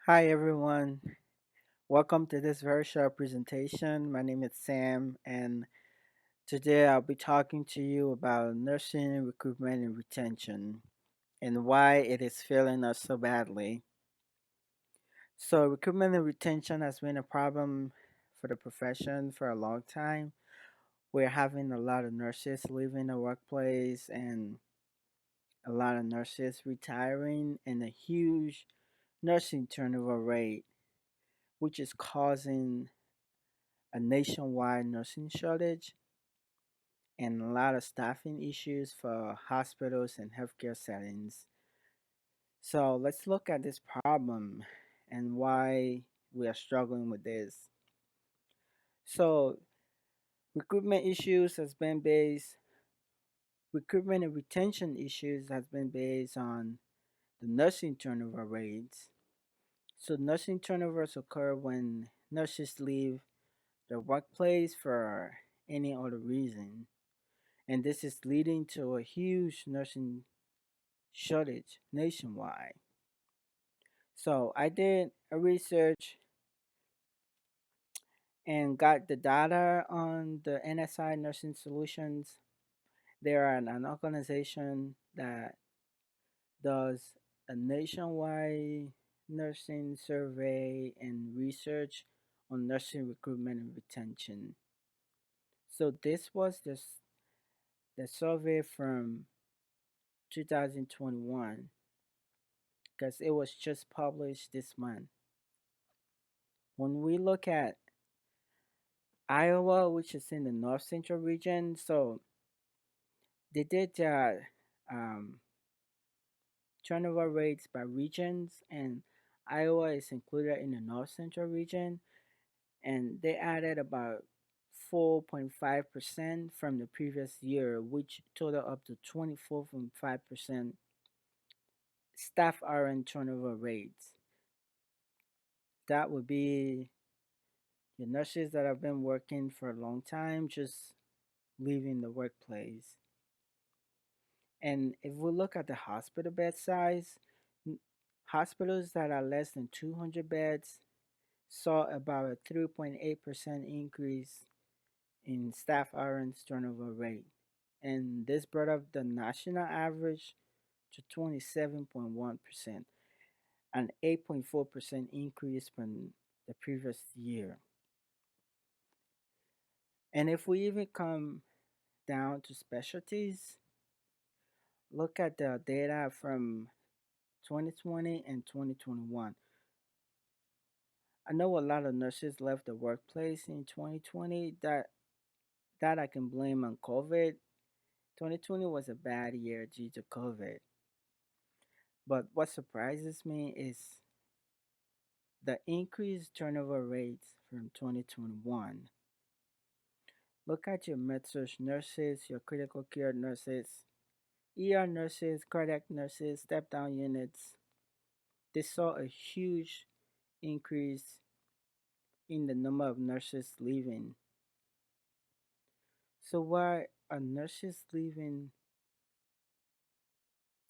Hi everyone, welcome to this very short presentation. My name is Sam, and today I'll be talking to you about nursing recruitment and retention and why it is failing us so badly. So, recruitment and retention has been a problem for the profession for a long time. We're having a lot of nurses leaving the workplace and a lot of nurses retiring, and a huge nursing turnover rate, which is causing a nationwide nursing shortage and a lot of staffing issues for hospitals and healthcare settings. So let's look at this problem and why we are struggling with this. So recruitment issues has been based recruitment and retention issues has been based on the nursing turnover rates. So nursing turnovers occur when nurses leave the workplace for any other reason, and this is leading to a huge nursing shortage nationwide. So I did a research and got the data on the NSI Nursing Solutions. They are an organization that does a nationwide nursing survey and research on nursing recruitment and retention. So this was the survey from 2021 because it was just published this month. When we look at Iowa, which is in the north central region, so they did um, turnover rates by regions, and Iowa is included in the north central region, and they added about 4.5% from the previous year, which total up to 24.5% staff RN turnover rates. That would be the nurses that have been working for a long time just leaving the workplace. And if we look at the hospital bed size, hospitals that are less than 200 beds saw about a 3.8% increase in staff RN's turnover rate. And this brought up the national average to 27.1%, an 8.4% increase from the previous year. And if we even come down to specialties, look at the data from 2020 and 2021. I know a lot of nurses left the workplace in 2020. That I can blame on COVID. 2020 was a bad year due to COVID. But what surprises me is the increased turnover rates from 2021. Look at your med-surg nurses, your critical care nurses, ER nurses, cardiac nurses, step down units. They saw a huge increase in the number of nurses leaving. So why are nurses leaving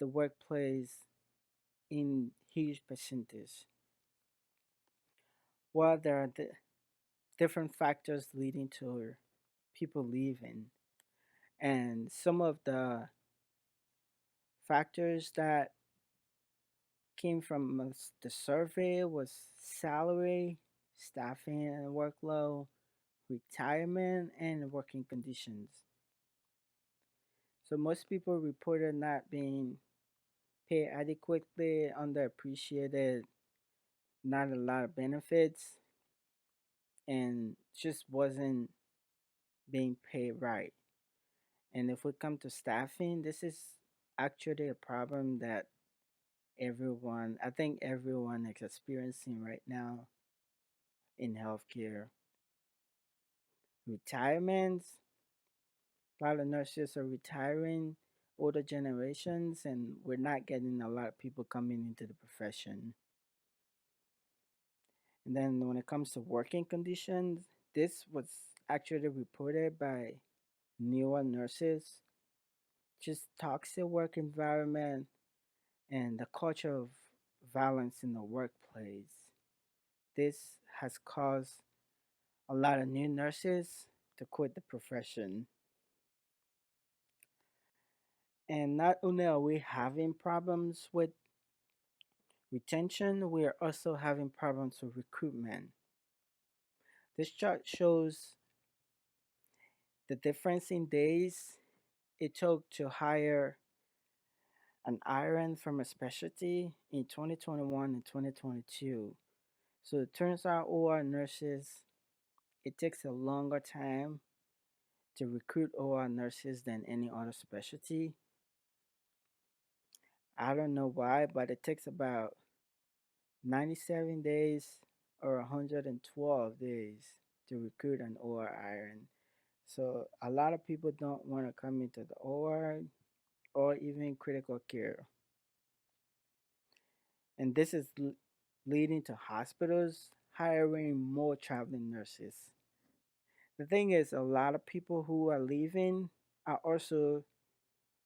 the workplace in huge percentage? Well, there are different factors leading to people leaving, and some of the factors that came from the survey was salary, staffing and workload, retirement, and working conditions. So most people reported not being paid adequately, underappreciated, not a lot of benefits, and just wasn't being paid right. And if we come to staffing, this is actually a problem that I think everyone is experiencing right now in healthcare. Retirements, a lot of nurses are retiring, older generations, and we're not getting a lot of people coming into the profession. And then when it comes to working conditions, this was actually reported by newer nurses. Just toxic work environment and the culture of violence in the workplace. This has caused a lot of new nurses to quit the profession. And not only are we having problems with retention, we are also having problems with recruitment. This chart shows the difference in days it took to hire an RN from a specialty in 2021 and 2022. So it turns out OR nurses, it takes a longer time to recruit OR nurses than any other specialty. I don't know why, but it takes about 97 days or 112 days to recruit an OR RN. So a lot of people don't want to come into the OR or even critical care. And this is leading to hospitals hiring more traveling nurses. The thing is, a lot of people who are leaving are also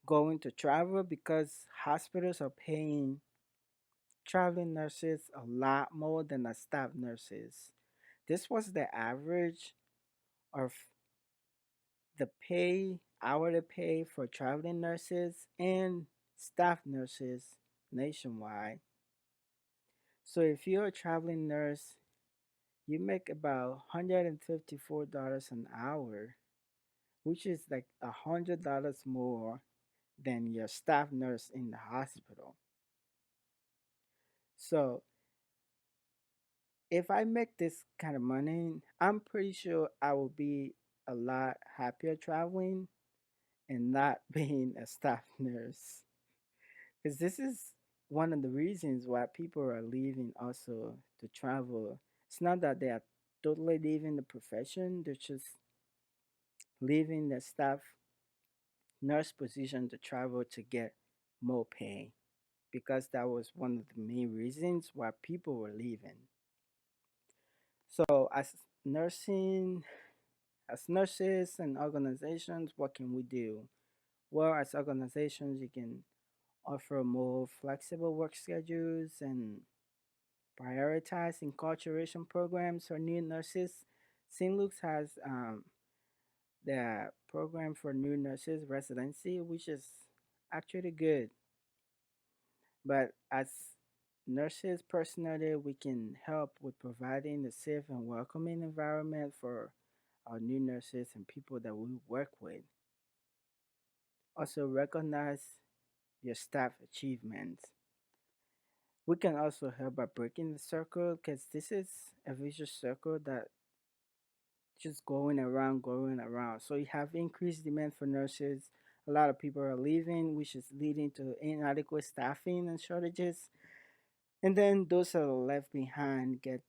going to travel because hospitals are paying traveling nurses a lot more than the staff nurses. This was the average of the pay, hourly pay for traveling nurses and staff nurses nationwide. So if you're a traveling nurse, you make about $154 an hour, which is like $100 more than your staff nurse in the hospital. So if I make this kind of money, I'm pretty sure I will be a lot happier traveling and not being a staff nurse. Because this is one of the reasons why people are leaving also to travel. It's not that they are totally leaving the profession, they're just leaving the staff nurse position to travel to get more pay because that was one of the main reasons why people were leaving. So nursing, as nurses and organizations, what can we do? Well, as organizations, you can offer more flexible work schedules and prioritize enculturation programs for new nurses. St. Luke's has the program for new nurses residency, which is actually good. But as nurses, personally, we can help with providing a safe and welcoming environment for our new nurses and people that we work with. Also, recognize your staff achievements. We can also help by breaking the circle because this is a vicious circle that just going around, going around. So you have increased demand for nurses. A lot of people are leaving, which is leading to inadequate staffing and shortages. And then those that are left behind get,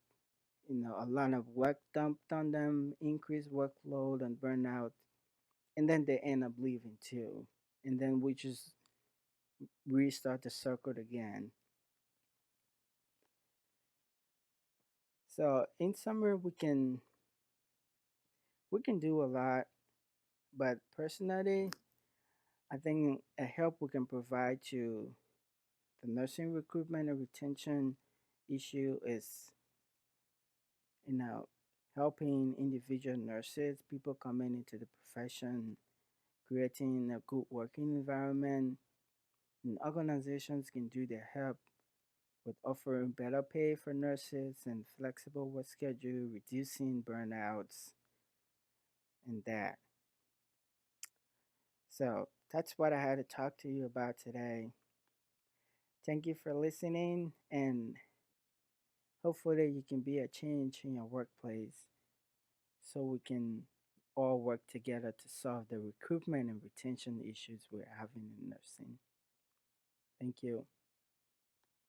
a lot of work dumped on them, increased workload and burnout, and then they end up leaving too. And then we just restart the circle again. So in summary, we can do a lot, but personally, I think a help we can provide to the nursing recruitment and retention issue is, you know, helping individual nurses, people coming into the profession, creating a good working environment, and organizations can do their help with offering better pay for nurses and flexible work schedule, reducing burnouts, and that. So that's what I had to talk to you about today. Thank you for listening, and hopefully you can be a change in your workplace so we can all work together to solve the recruitment and retention issues we're having in nursing. Thank you.